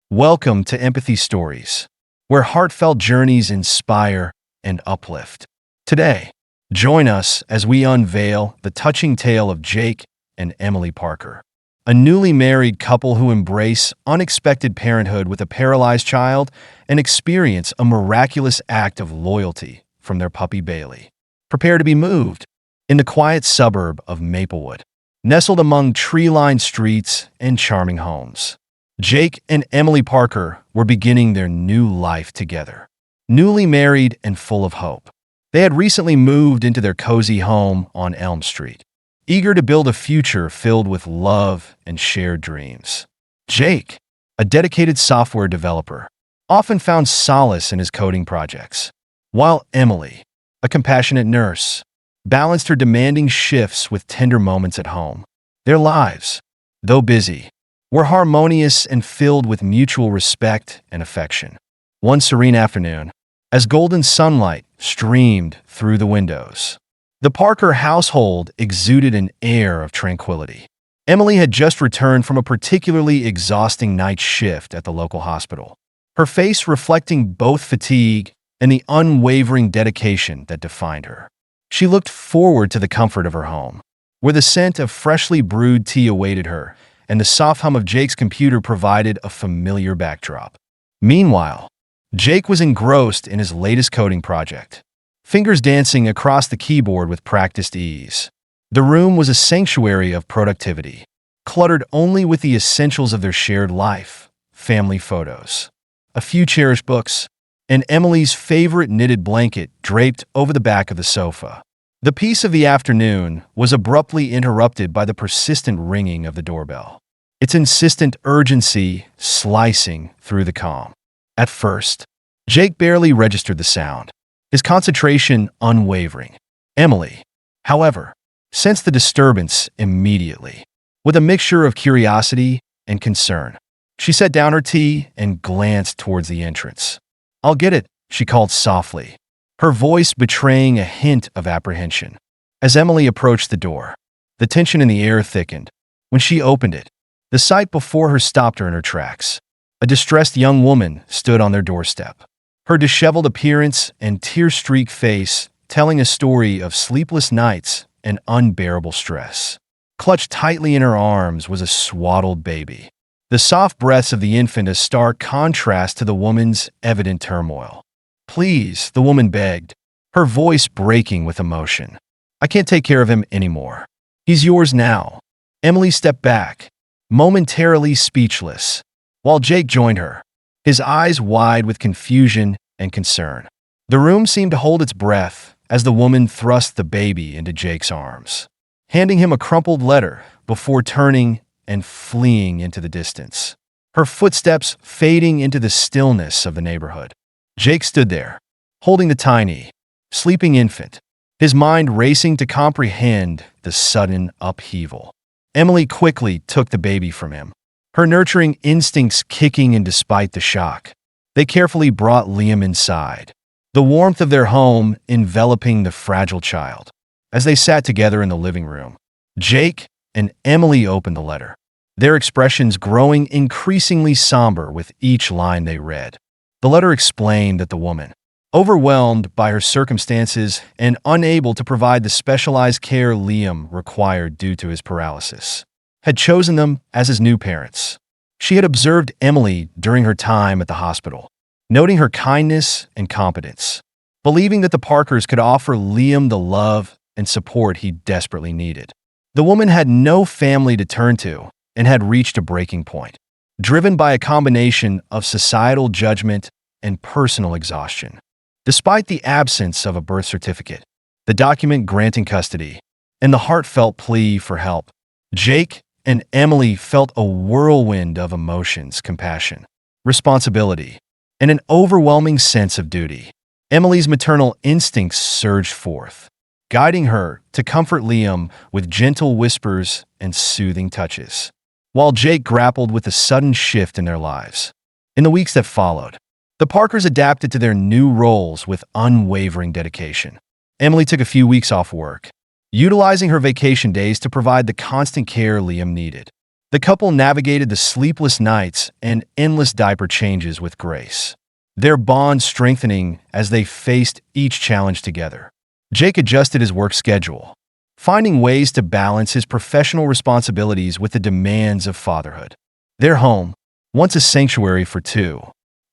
Welcome to Empathy Stories, where heartfelt journeys inspire and uplift. Today, join us as we unveil the touching tale of Jake and Emily Parker, a newly married couple who embrace unexpected parenthood with a paralyzed child and experience a miraculous act of loyalty from their puppy Bailey. Prepare to be moved in the quiet suburb of Maplewood, nestled among tree-lined streets and charming homes. Jake and Emily Parker were beginning their new life together. Newly married and full of hope, they had recently moved into their cozy home on Elm Street, eager to build a future filled with love and shared dreams. Jake, a dedicated software developer, often found solace in his coding projects, while Emily, a compassionate nurse, balanced her demanding shifts with tender moments at home. Their lives, though busy, were harmonious and filled with mutual respect and affection. One serene afternoon, as golden sunlight streamed through the windows, the Parker household exuded an air of tranquility. Emily had just returned from a particularly exhausting night shift at the local hospital, her face reflecting both fatigue and the unwavering dedication that defined her. She looked forward to the comfort of her home, where the scent of freshly brewed tea awaited her, and the soft hum of Jake's computer provided a familiar backdrop. Meanwhile, Jake was engrossed in his latest coding project, fingers dancing across the keyboard with practiced ease. The room was a sanctuary of productivity, cluttered only with the essentials of their shared life: family photos, a few cherished books, and Emily's favorite knitted blanket draped over the back of the sofa. The peace of the afternoon was abruptly interrupted by the persistent ringing of the doorbell, its insistent urgency slicing through the calm. At first, Jake barely registered the sound, his concentration unwavering. Emily, however, sensed the disturbance immediately. With a mixture of curiosity and concern, she set down her tea and glanced towards the entrance. "I'll get it," she called softly, her voice betraying a hint of apprehension. As Emily approached the door, the tension in the air thickened. When she opened it, the sight before her stopped her in her tracks. A distressed young woman stood on their doorstep, her disheveled appearance and tear-streaked face telling a story of sleepless nights and unbearable stress. Clutched tightly in her arms was a swaddled baby, the soft breaths of the infant a stark contrast to the woman's evident turmoil. "Please," the woman begged, her voice breaking with emotion. "I can't take care of him anymore. He's yours now." Emily stepped back, momentarily speechless, while Jake joined her, his eyes wide with confusion and concern. The room seemed to hold its breath as the woman thrust the baby into Jake's arms, handing him a crumpled letter before turning and fleeing into the distance, her footsteps fading into the stillness of the neighborhood. Jake stood there, holding the tiny, sleeping infant, his mind racing to comprehend the sudden upheaval. Emily quickly took the baby from him, her nurturing instincts kicking in despite the shock. They carefully brought Liam inside, the warmth of their home enveloping the fragile child. As they sat together in the living room, Jake and Emily opened the letter, their expressions growing increasingly somber with each line they read. The letter explained that the woman, overwhelmed by her circumstances and unable to provide the specialized care Liam required due to his paralysis, had chosen them as his new parents. She had observed Emily during her time at the hospital, noting her kindness and competence, believing that the Parkers could offer Liam the love and support he desperately needed. The woman had no family to turn to and had reached a breaking point, driven by a combination of societal judgment and personal exhaustion. Despite the absence of a birth certificate, the document granting custody, and the heartfelt plea for help, Jake and Emily felt a whirlwind of emotions: compassion, responsibility, and an overwhelming sense of duty. Emily's maternal instincts surged forth, guiding her to comfort Liam with gentle whispers and soothing touches, while Jake grappled with the sudden shift in their lives. In the weeks that followed, the Parkers adapted to their new roles with unwavering dedication. Emily took a few weeks off work, utilizing her vacation days to provide the constant care Liam needed. The couple navigated the sleepless nights and endless diaper changes with grace, their bond strengthening as they faced each challenge together. Jake adjusted his work schedule, finding ways to balance his professional responsibilities with the demands of fatherhood. Their home, once a sanctuary for two,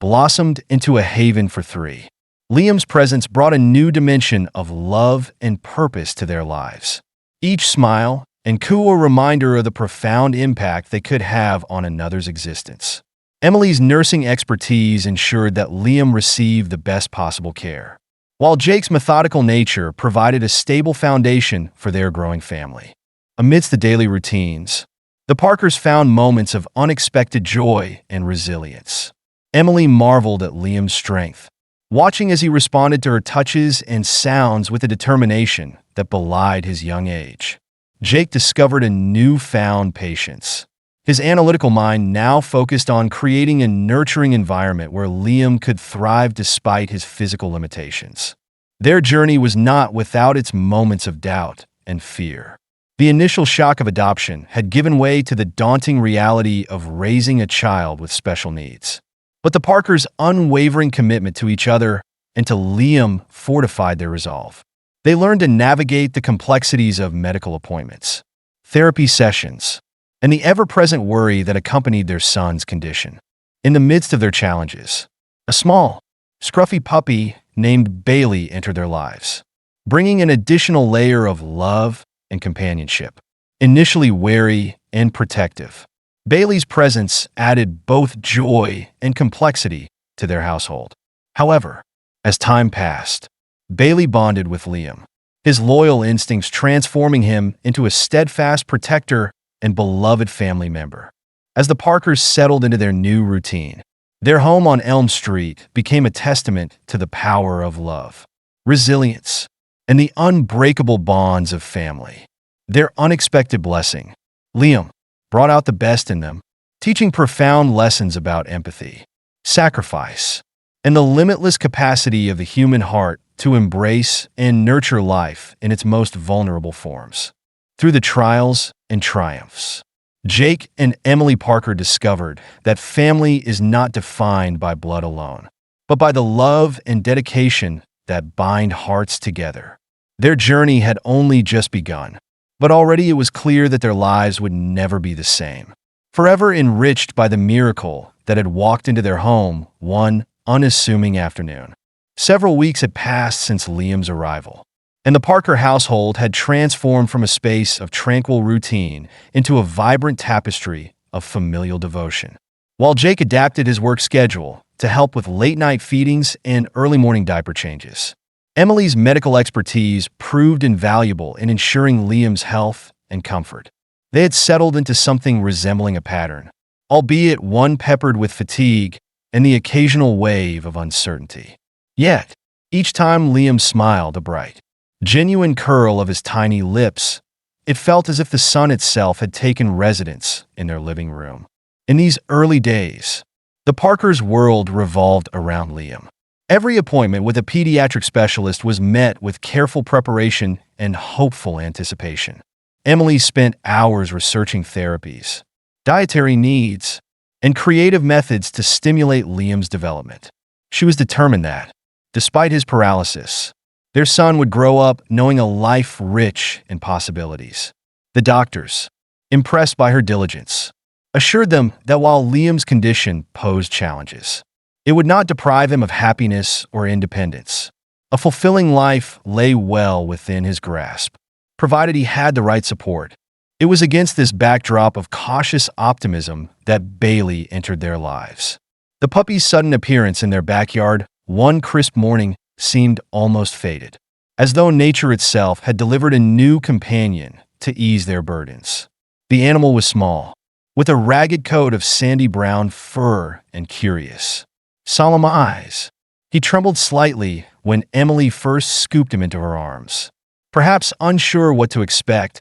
blossomed into a haven for three. Liam's presence brought a new dimension of love and purpose to their lives. Each smile and coo a reminder of the profound impact they could have on another's existence. Emily's nursing expertise ensured that Liam received the best possible care, while Jake's methodical nature provided a stable foundation for their growing family. Amidst the daily routines, the Parkers found moments of unexpected joy and resilience. Emily marveled at Liam's strength, watching as he responded to her touches and sounds with a determination that belied his young age. Jake discovered a newfound patience. His analytical mind now focused on creating a nurturing environment where Liam could thrive despite his physical limitations. Their journey was not without its moments of doubt and fear. The initial shock of adoption had given way to the daunting reality of raising a child with special needs. But the Parkers' unwavering commitment to each other and to Liam fortified their resolve. They learned to navigate the complexities of medical appointments, therapy sessions, and the ever-present worry that accompanied their son's condition. In the midst of their challenges, a small, scruffy puppy named Bailey entered their lives, bringing an additional layer of love and companionship. Initially wary and protective, Bailey's presence added both joy and complexity to their household. However, as time passed, Bailey bonded with Liam, his loyal instincts transforming him into a steadfast protector and beloved family member. As the Parkers settled into their new routine, their home on Elm Street became a testament to the power of love, resilience, and the unbreakable bonds of family. Their unexpected blessing, Liam, brought out the best in them, teaching profound lessons about empathy, sacrifice, and the limitless capacity of the human heart to embrace and nurture life in its most vulnerable forms. Through the trials and triumphs, Jake and Emily Parker discovered that family is not defined by blood alone, but by the love and dedication that bind hearts together. Their journey had only just begun, but already it was clear that their lives would never be the same. Forever enriched by the miracle that had walked into their home one unassuming afternoon. Several weeks had passed since Liam's arrival, and the Parker household had transformed from a space of tranquil routine into a vibrant tapestry of familial devotion. While Jake adapted his work schedule to help with late-night feedings and early morning diaper changes, Emily's medical expertise proved invaluable in ensuring Liam's health and comfort. They had settled into something resembling a pattern, albeit one peppered with fatigue and the occasional wave of uncertainty. Yet, each time Liam smiled a bright, genuine curl of his tiny lips, it felt as if the sun itself had taken residence in their living room. In these early days, the Parkers' world revolved around Liam. Every appointment with a pediatric specialist was met with careful preparation and hopeful anticipation. Emily spent hours researching therapies, dietary needs, and creative methods to stimulate Liam's development. She was determined that, despite his paralysis, their son would grow up knowing a life rich in possibilities. The doctors, impressed by her diligence, assured them that while Liam's condition posed challenges, it would not deprive him of happiness or independence. A fulfilling life lay well within his grasp, provided he had the right support. It was against this backdrop of cautious optimism that Bailey entered their lives. The puppy's sudden appearance in their backyard one crisp morning seemed almost fated, as though nature itself had delivered a new companion to ease their burdens. The animal was small, with a ragged coat of sandy brown fur and curious, solemn eyes. He trembled slightly when Emily first scooped him into her arms, perhaps unsure what to expect,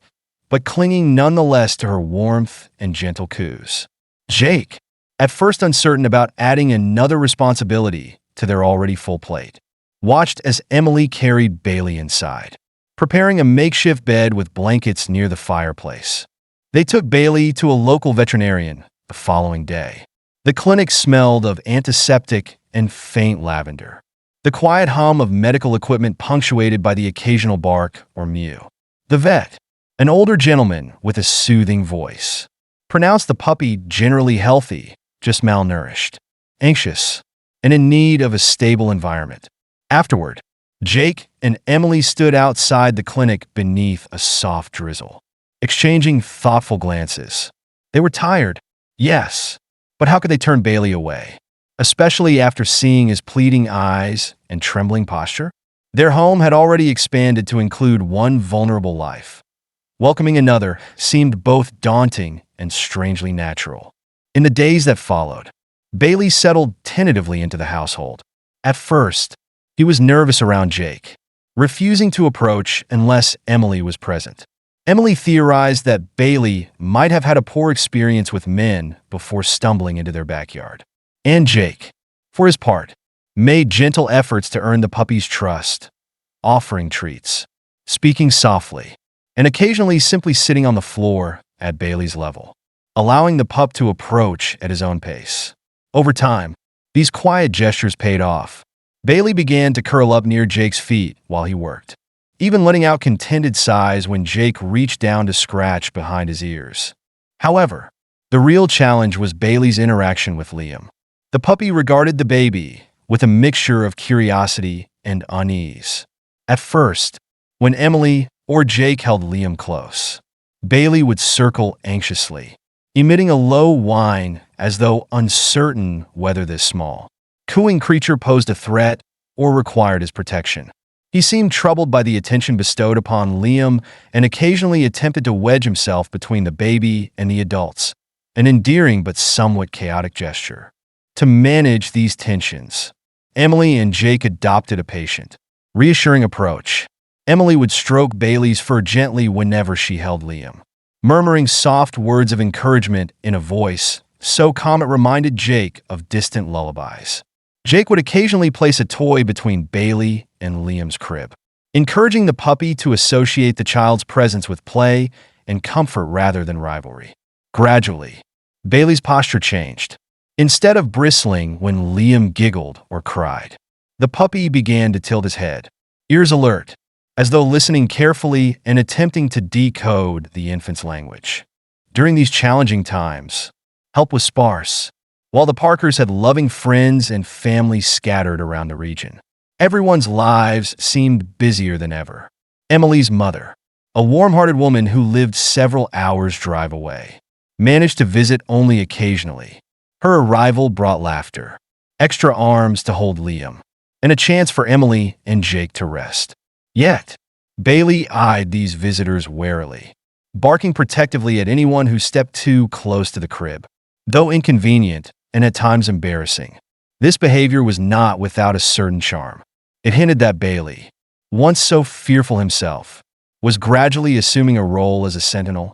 but clinging nonetheless to her warmth and gentle coos. Jake, at first uncertain about adding another responsibility to their already full plate, watched as Emily carried Bailey inside, preparing a makeshift bed with blankets near the fireplace. They took Bailey to a local veterinarian the following day. The clinic smelled of antiseptic and faint lavender. The quiet hum of medical equipment punctuated by the occasional bark or mew. The vet, an older gentleman with a soothing voice, pronounced the puppy generally healthy, just malnourished, anxious, and in need of a stable environment. Afterward, Jake and Emily stood outside the clinic beneath a soft drizzle, exchanging thoughtful glances. They were tired, yes, but how could they turn Bailey away, especially after seeing his pleading eyes and trembling posture? Their home had already expanded to include one vulnerable life. Welcoming another seemed both daunting and strangely natural. In the days that followed, Bailey settled tentatively into the household. At first, he was nervous around Jake, refusing to approach unless Emily was present. Emily theorized that Bailey might have had a poor experience with men before stumbling into their backyard. And Jake, for his part, made gentle efforts to earn the puppy's trust, offering treats, speaking softly, and occasionally simply sitting on the floor at Bailey's level, allowing the pup to approach at his own pace. Over time, these quiet gestures paid off. Bailey began to curl up near Jake's feet while he worked, even letting out contented sighs when Jake reached down to scratch behind his ears. However, the real challenge was Bailey's interaction with Liam. The puppy regarded the baby with a mixture of curiosity and unease. At first, when Emily or Jake held Liam close, Bailey would circle anxiously, emitting a low whine as though uncertain whether this small, cooing creature posed a threat or required his protection. He seemed troubled by the attention bestowed upon Liam and occasionally attempted to wedge himself between the baby and the adults, an endearing but somewhat chaotic gesture. To manage these tensions, Emily and Jake adopted a patient, reassuring approach. Emily would stroke Bailey's fur gently whenever she held Liam, murmuring soft words of encouragement in a voice so calm it reminded Jake of distant lullabies. Jake would occasionally place a toy between Bailey and Liam's crib, encouraging the puppy to associate the child's presence with play and comfort rather than rivalry. Gradually, Bailey's posture changed. Instead of bristling when Liam giggled or cried, the puppy began to tilt his head, ears alert, as though listening carefully and attempting to decode the infant's language. During these challenging times, help was sparse. While the Parkers had loving friends and family scattered around the region, everyone's lives seemed busier than ever. Emily's mother, a warm-hearted woman who lived several hours' drive away, managed to visit only occasionally. Her arrival brought laughter, extra arms to hold Liam, and a chance for Emily and Jake to rest. Yet, Bailey eyed these visitors warily, barking protectively at anyone who stepped too close to the crib. Though inconvenient and at times embarrassing, this behavior was not without a certain charm. It hinted that Bailey, once so fearful himself, was gradually assuming a role as a sentinel,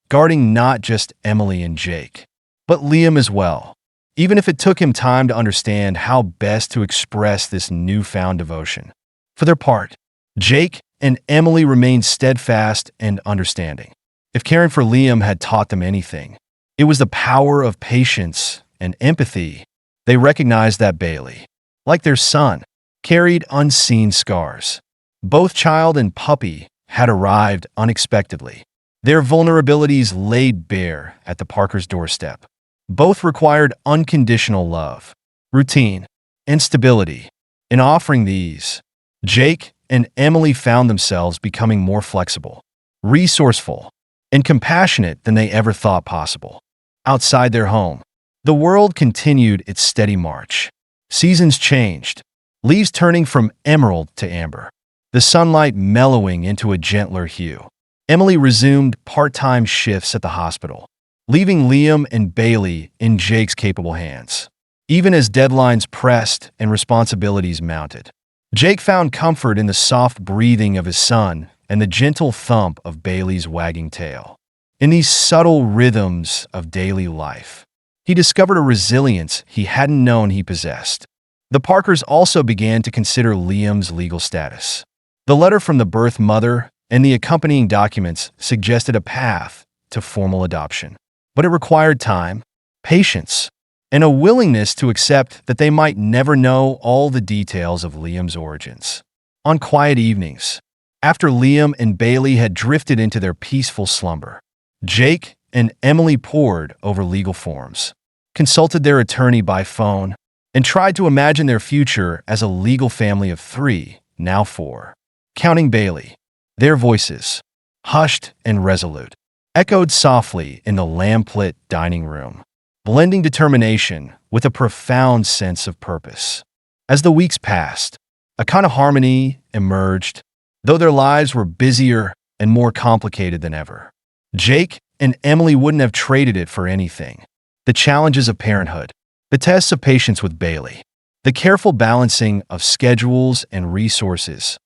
guarding not just Emily and Jake, but Liam as well, even if it took him time to understand how best to express this newfound devotion. For their part, Jake and Emily remained steadfast and understanding. If caring for Liam had taught them anything, it was the power of patience and empathy. They recognized that Bailey, like their son, carried unseen scars. Both child and puppy had arrived unexpectedly, their vulnerabilities laid bare at the Parkers' doorstep. Both required unconditional love, routine, and stability. In offering these, Jake and Emily found themselves becoming more flexible, resourceful, and compassionate than they ever thought possible. Outside their home, the world continued its steady march. Seasons changed, leaves turning from emerald to amber, the sunlight mellowing into a gentler hue. Emily resumed part-time shifts at the hospital, leaving Liam and Bailey in Jake's capable hands. Even as deadlines pressed and responsibilities mounted, Jake found comfort in the soft breathing of his son and the gentle thump of Bailey's wagging tail. In these subtle rhythms of daily life, he discovered a resilience he hadn't known he possessed. The Parkers also began to consider Liam's legal status. The letter from the birth mother and the accompanying documents suggested a path to formal adoption. But it required time, patience, and a willingness to accept that they might never know all the details of Liam's origins. On quiet evenings, after Liam and Bailey had drifted into their peaceful slumber, Jake and Emily pored over legal forms, consulted their attorney by phone, and tried to imagine their future as a legal family of 3, now 4. Counting Bailey, their voices, hushed and resolute, echoed softly in the lamplit dining room, blending determination with a profound sense of purpose. As the weeks passed, a kind of harmony emerged, though their lives were busier and more complicated than ever. Jake and Emily wouldn't have traded it for anything. The challenges of parenthood, the tests of patience with Bailey, the careful balancing of schedules and resources,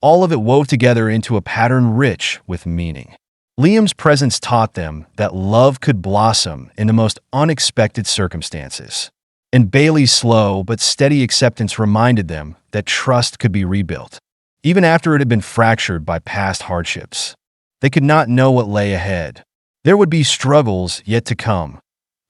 all of it wove together into a pattern rich with meaning. Liam's presence taught them that love could blossom in the most unexpected circumstances, and Bailey's slow but steady acceptance reminded them that trust could be rebuilt, even after it had been fractured by past hardships. They could not know what lay ahead. There would be struggles yet to come,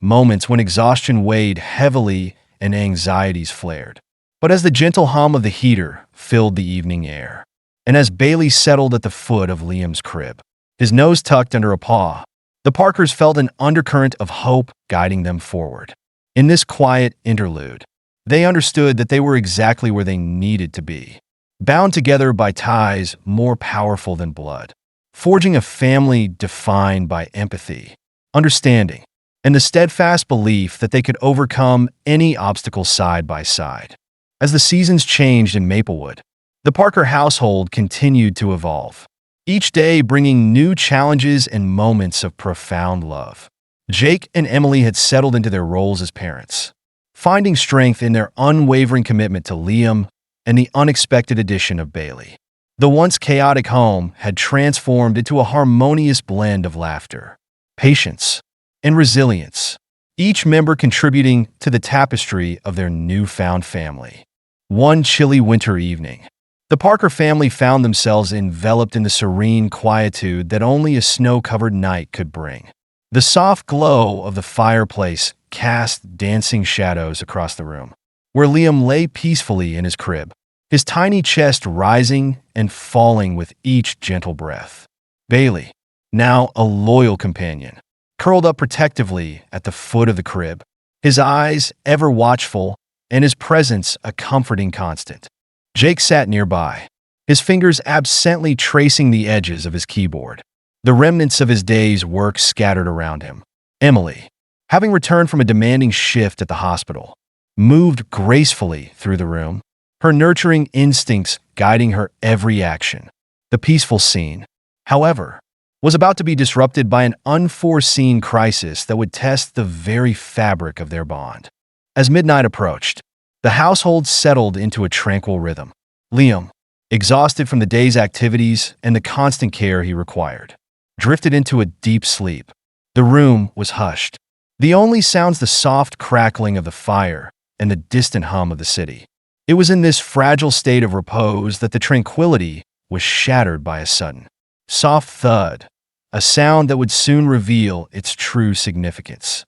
moments when exhaustion weighed heavily and anxieties flared. But as the gentle hum of the heater filled the evening air, and as Bailey settled at the foot of Liam's crib, his nose tucked under a paw, the Parkers felt an undercurrent of hope guiding them forward. In this quiet interlude, they understood that they were exactly where they needed to be, bound together by ties more powerful than blood, forging a family defined by empathy, understanding, and the steadfast belief that they could overcome any obstacle side by side. As the seasons changed in Maplewood, the Parker household continued to evolve, each day bringing new challenges and moments of profound love. Jake and Emily had settled into their roles as parents, finding strength in their unwavering commitment to Liam and the unexpected addition of Bailey. The once chaotic home had transformed into a harmonious blend of laughter, patience, and resilience, each member contributing to the tapestry of their newfound family. One chilly winter evening, the Parker family found themselves enveloped in the serene quietude that only a snow-covered night could bring. The soft glow of the fireplace cast dancing shadows across the room, where Liam lay peacefully in his crib, his tiny chest rising and falling with each gentle breath. Bailey, now a loyal companion, curled up protectively at the foot of the crib, his eyes ever watchful and his presence a comforting constant. Jake sat nearby, his fingers absently tracing the edges of his keyboard, the remnants of his day's work scattered around him. Emily, having returned from a demanding shift at the hospital, moved gracefully through the room, her nurturing instincts guiding her every action. The peaceful scene, however, was about to be disrupted by an unforeseen crisis that would test the very fabric of their bond. As midnight approached, the household settled into a tranquil rhythm. Liam, exhausted from the day's activities and the constant care he required, drifted into a deep sleep. The room was hushed, the only sounds the soft crackling of the fire and the distant hum of the city. It was in this fragile state of repose that the tranquility was shattered by a sudden, soft thud, a sound that would soon reveal its true significance.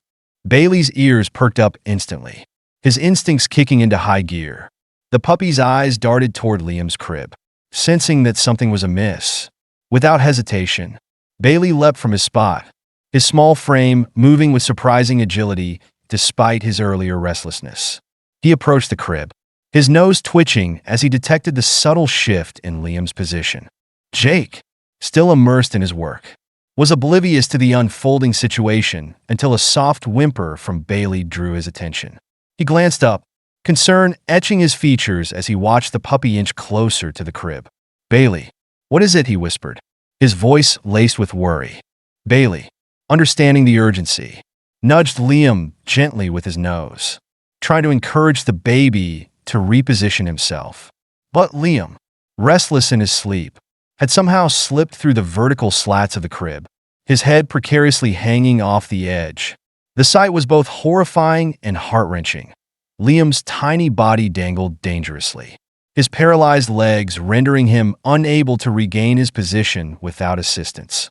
Bailey's ears perked up instantly, his instincts kicking into high gear. The puppy's eyes darted toward Liam's crib, sensing that something was amiss. Without hesitation, Bailey leapt from his spot, his small frame moving with surprising agility despite his earlier restlessness. He approached the crib, his nose twitching as he detected the subtle shift in Liam's position. Jake, still immersed in his work, was oblivious to the unfolding situation until a soft whimper from Bailey drew his attention. He glanced up, concern etching his features as he watched the puppy inch closer to the crib. "Bailey, what is it?" he whispered, his voice laced with worry. Bailey, understanding the urgency, nudged Liam gently with his nose, trying to encourage the baby to reposition himself. But Liam, restless in his sleep, had somehow slipped through the vertical slats of the crib, his head precariously hanging off the edge. The sight was both horrifying and heart-wrenching. Liam's tiny body dangled dangerously, his paralyzed legs rendering him unable to regain his position without assistance.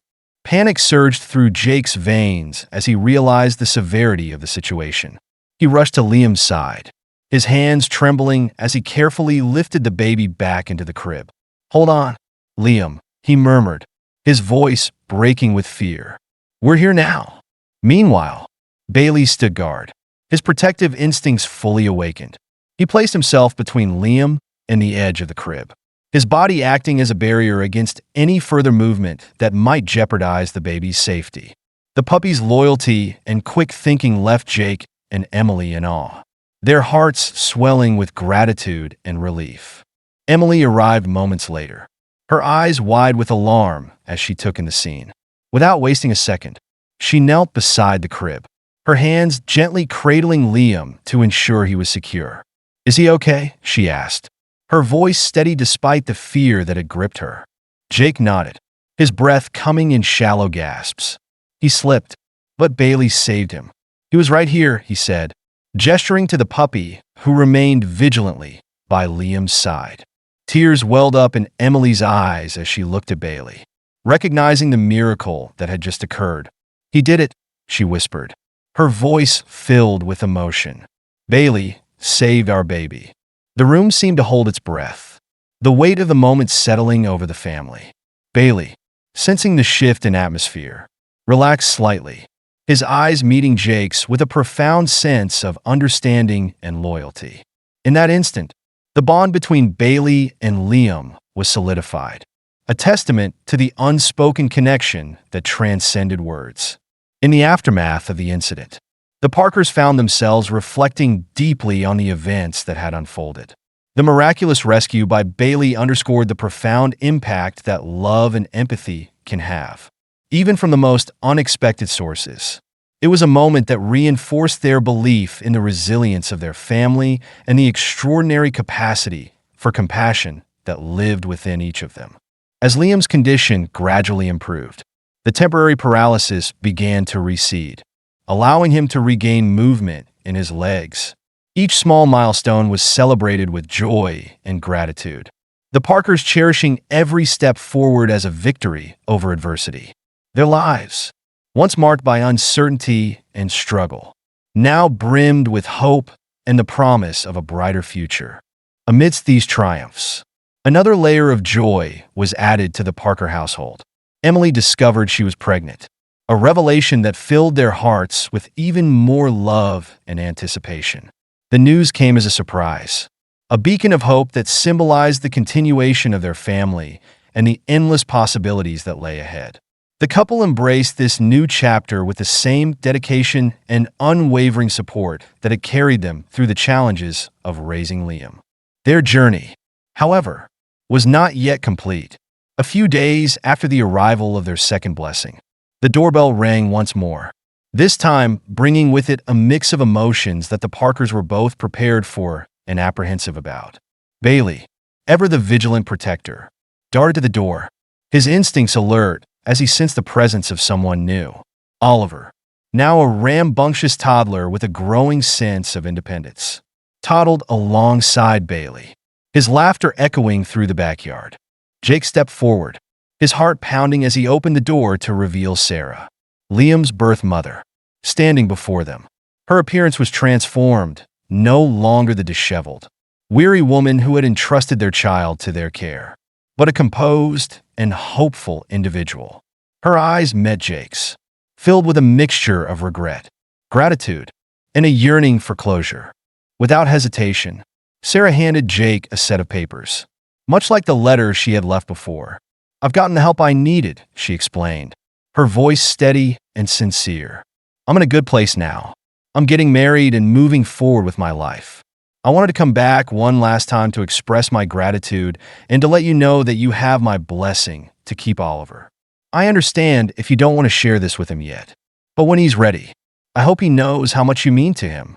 Panic surged through Jake's veins as he realized the severity of the situation. He rushed to Liam's side, his hands trembling as he carefully lifted the baby back into the crib. "Hold on, Liam," he murmured, his voice breaking with fear. "We're here now." Meanwhile, Bailey stood guard, his protective instincts fully awakened. He placed himself between Liam and the edge of the crib, his body acting as a barrier against any further movement that might jeopardize the baby's safety. The puppy's loyalty and quick thinking left Jake and Emily in awe, their hearts swelling with gratitude and relief. Emily arrived moments later, her eyes wide with alarm as she took in the scene. Without wasting a second, she knelt beside the crib, her hands gently cradling Liam to ensure he was secure. "Is he okay?" she asked, her voice steady despite the fear that had gripped her. Jake nodded, his breath coming in shallow gasps. He slipped, but Bailey saved him. "He was right here," he said, gesturing to the puppy, who remained vigilantly by Liam's side. Tears welled up in Emily's eyes as she looked at Bailey, recognizing the miracle that had just occurred. "He did it," she whispered, her voice filled with emotion. "Bailey saved our baby." The room seemed to hold its breath, the weight of the moment settling over the family. Bailey, sensing the shift in atmosphere, relaxed slightly, his eyes meeting Jake's with a profound sense of understanding and loyalty. In that instant, the bond between Bailey and Liam was solidified, a testament to the unspoken connection that transcended words. In the aftermath of the incident, the Parkers found themselves reflecting deeply on the events that had unfolded. The miraculous rescue by Bailey underscored the profound impact that love and empathy can have, even from the most unexpected sources. It was a moment that reinforced their belief in the resilience of their family and the extraordinary capacity for compassion that lived within each of them. As Liam's condition gradually improved, the temporary paralysis began to recede, allowing him to regain movement in his legs. Each small milestone was celebrated with joy and gratitude, the Parkers cherishing every step forward as a victory over adversity. Their lives, once marked by uncertainty and struggle, now brimmed with hope and the promise of a brighter future. Amidst these triumphs, another layer of joy was added to the Parker household. Emily discovered she was pregnant, a revelation that filled their hearts with even more love and anticipation. The news came as a surprise, a beacon of hope that symbolized the continuation of their family and the endless possibilities that lay ahead. The couple embraced this new chapter with the same dedication and unwavering support that had carried them through the challenges of raising Liam. Their journey, however, was not yet complete. A few days after the arrival of their second blessing, the doorbell rang once more, this time bringing with it a mix of emotions that the Parkers were both prepared for and apprehensive about. Bailey, ever the vigilant protector, darted to the door, his instincts alert as he sensed the presence of someone new. Oliver, now a rambunctious toddler with a growing sense of independence, toddled alongside Bailey, his laughter echoing through the backyard. Jake stepped forward, his heart pounding as he opened the door to reveal Sarah, Liam's birth mother, standing before them. Her appearance was transformed, no longer the disheveled, weary woman who had entrusted their child to their care, but a composed and hopeful individual. Her eyes met Jake's, filled with a mixture of regret, gratitude, and a yearning for closure. Without hesitation, Sarah handed Jake a set of papers, much like the letter she had left before. "I've gotten the help I needed," she explained, her voice steady and sincere. "I'm in a good place now. I'm getting married and moving forward with my life. I wanted to come back one last time to express my gratitude and to let you know that you have my blessing to keep Oliver. I understand if you don't want to share this with him yet, but when he's ready, I hope he knows how much you mean to him."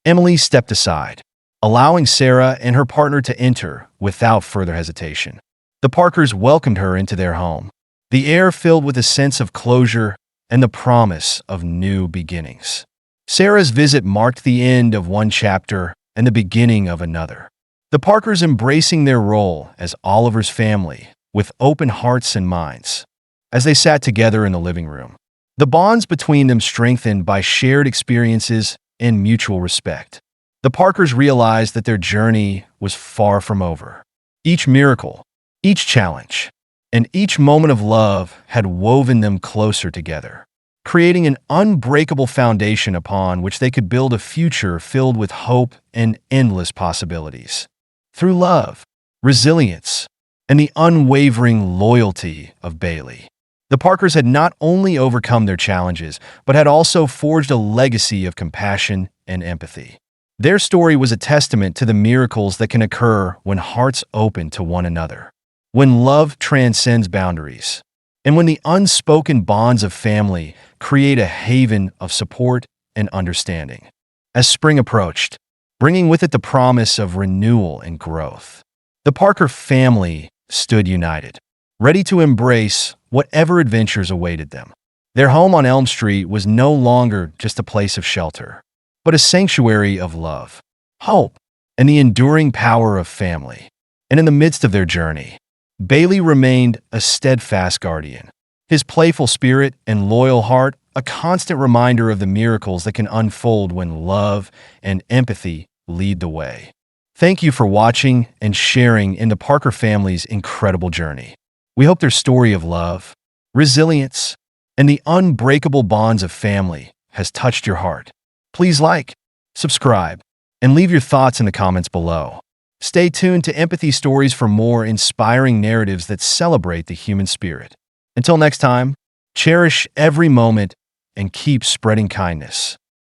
Emily stepped aside, allowing Sarah and her partner to enter without further hesitation. The Parkers welcomed her into their home, the air filled with a sense of closure and the promise of new beginnings. Sarah's visit marked the end of one chapter and the beginning of another, the Parkers embracing their role as Oliver's family with open hearts and minds. as they sat together in the living room. The bonds between them strengthened by shared experiences and mutual respect. The Parkers realized that their journey was far from over. Each miracle, each challenge, and each moment of love had woven them closer together, creating an unbreakable foundation upon which they could build a future filled with hope and endless possibilities. Through love, resilience, and the unwavering loyalty of Bailey, the Parkers had not only overcome their challenges, but had also forged a legacy of compassion and empathy. Their story was a testament to the miracles that can occur when hearts open to one another, when love transcends boundaries, and when the unspoken bonds of family create a haven of support and understanding. As spring approached, bringing with it the promise of renewal and growth, the Parker family stood united, ready to embrace whatever adventures awaited them. Their home on Elm Street was no longer just a place of shelter, but a sanctuary of love, hope, and the enduring power of family. And in the midst of their journey, Bailey remained a steadfast guardian, his playful spirit and loyal heart a constant reminder of the miracles that can unfold when love and empathy lead the way. Thank you for watching and sharing in the Parker family's incredible journey. We hope their story of love, resilience, and the unbreakable bonds of family has touched your heart. Please like, subscribe, and leave your thoughts in the comments below. Stay tuned to Empathy Stories for more inspiring narratives that celebrate the human spirit. Until next time, cherish every moment and keep spreading kindness.